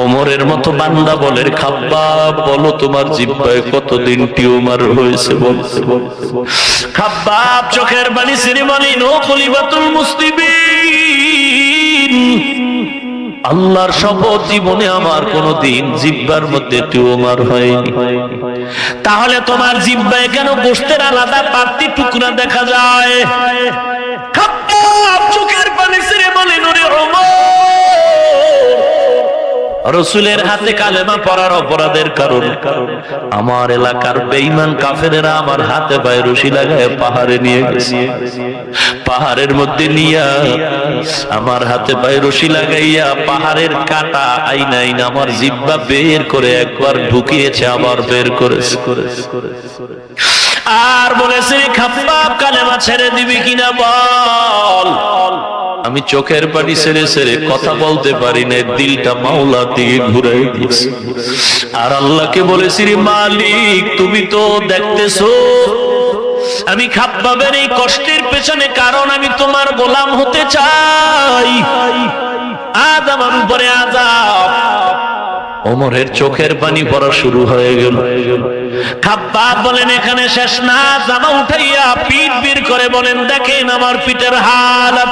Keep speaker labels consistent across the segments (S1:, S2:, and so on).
S1: ওমরের মতো বান্দা বলে, খাব্বাব বলো তোমার জিহ্বায় কতদিন টিউমার হয়েছে বলতে। খাব্বাব চোখের পানি ছেড়ে বলেন, ও খলিফাতুল মুসলিমিন, আল্লাহর শপথ জীবনে আমার কোনদিন জিহ্বার মধ্যে টিউমার হয়নি। তাহলে তোমার জিহ্বায় কেন গোশতের আলাদা পাত্তি টুকরা দেখা যায়? খাব্বাব চোখের পানি ছেড়ে বলেন, ওরে ওমর, রাসূলের হাতে কালেমা পড়ার অপরাধের কারণে আমার এলাকার বেঈমান কাফেরেরা আমার হাতে পায়ে রশি লাগায় পাহাড়ে নিয়ে গেছে। পাহাড়ের মধ্যে নিয়া আমার হাতে পায়ে রশি লাগাইয়া পাহাড়ের কাটা আইনা আইনা আমার জিহ্বা বের করে একবার ঢুকিয়েছে, আবার বের করেছে। আর বলেছে, খাব্বাব কালেমা ছেড়ে দিবি কিনা বল। আমি চোখের পানি ছেড়ে ছেড়ে কথা বলতে পারি না, দিলটা মাওলা দিকে ঘুরাই দিয়েছে। আর আল্লাহকে বলেছি, মালিক তুমি তো দেখতেছো আমি খাব্বাবের এই কষ্টের পেছনে কারণ আমি তোমার গোলাম হতে চাই, আজ আমার উপরে আযাব। ওমরের চোখের পানি পড়া শুরু হয়ে গেল। খাব্বাব বলেন, এখানে শেষ না, জামা উঠাইয়া পিঠ বের করে বলেন, দেখেন আমার পিঠের হালত।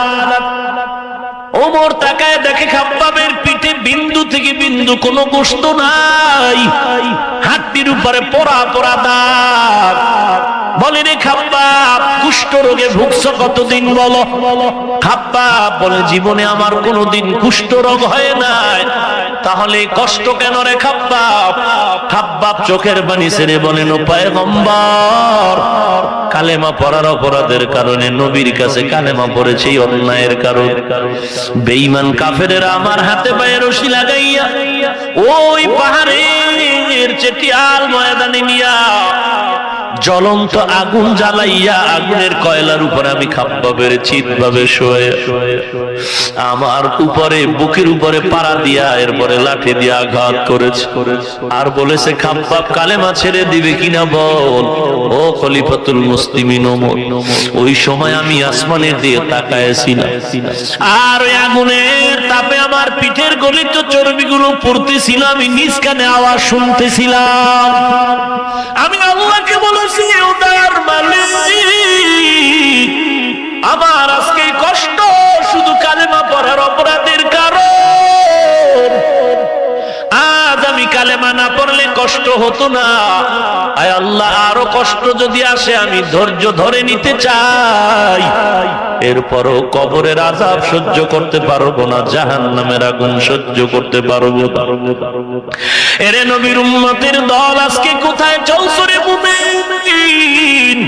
S1: ওমর তাকায় দেখে খাব্বাবের পিঠে বিন্দু থেকে বিন্দু কোনো গোশত নাই, হাড়টির উপরে পোড়া পোড়া দাগ। বলে, রে খাব্বাব, কুষ্ঠ রোগে ভুগছো কতদিন বলো? খাব্বাব বলে, জীবনে আমার কোনোদিন কুষ্ঠ রোগ হয় নাই। তাহলে কষ্ট কেন রে খাব্বাব? খাব্বাব চোখের পানি ছেড়ে বলেন, ও পয়গম্বর, কালেমা পড়ার অপরাধের কারণে নবীর কাছে কালেমা পড়েছি অন্যায়ের কারণে। বেঈমান কাফেরেরা আমার হাতে পায়ে রশি লাগাইয়া ওই পাহাড়ের চেটিয়াল ময়দানে নিয়া জ্বলন্ত আগুন জ্বালাইয়া আগুনের কয়লার উপরে আমি খাব্বাবের চিৎভাবে শোয়ে আমার উপরে বুকের উপরে পাড়া দিয়া এরপরে লাঠি দিয়ে আঘাত করেছে। আর বলেছে, খাব্বাব কালেমা ছেড়ে দিবে কিনা বল। ও খলিফাতুল মুসলিমিন ওমর, ওই সময় আমি আসমানের দিকে তাকায়াছিলাম, আর ওই আগুনের তাপে আমার পিঠের গলিত চর্বিগুলো পড়তেছিল, আমি নিজ কানে আওয়াজ শুনতেছিলাম। আমি আল্লাহকে বলেছি, ওদার মালিক, আমার আজকে কষ্ট শুধু কালেমা পড়ার অপরাধের কারণ। আজ আমি কালেমা না পড়লে কষ্ট হতো না। আয় আল্লাহ, আরো কষ্ট যদি আসে আমি ধৈর্য ধরে নিতে চাই, এরপরও কবরের আযাব সহ্য করতে পারবো না, জাহান্নামের আগুন সহ্য করতে পারবো না। এরে নবীর উম্মতের দল, আজকে কোথায় চলছো রে মুমিন?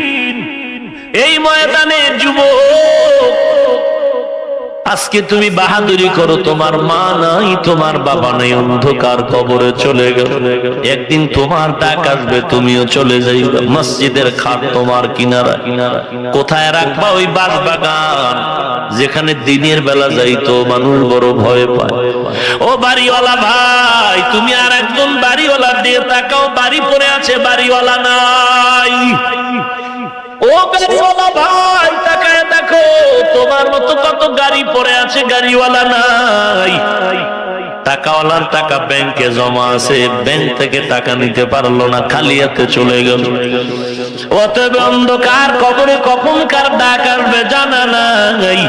S1: এই ময়দানে যুবক, আজকে তুমি বাহাদুরি করো, তোমার মা নাই, তোমার বাবা নাই, অন্ধকার কবরে চলে গেল। একদিন তোমার ডাক আসবে, তুমিও চলে যাইবে। মসজিদের খাট তোমার কিনারা, কোথায় রাখবা? ওই বাঁশবাগান যেখানে দিনের বেলা যাইতো মানুষ বড় ভয় পায়। ও বাড়িওয়ালা ভাই, তুমি আর একজন বাড়িওয়ালার দিয়ে তাকাও, বাড়ি পড়ে আছে, বাড়িওয়ালা নাই। ও গাড়িওয়ালা ভাই, তাকায় দেখো, তোমার মতো কত গাড়ি পড়ে আছে, গাড়িওয়ালা নাই। টাকাওয়ালার টাকা ব্যাংকে জমা আছে, ব্যাংক থেকে টাকা নিতে পারলো না, খালি হাতে চলে গেল। অতএব অন্ধকার কবরে কখন কার ডাক আসবে জানা নাই।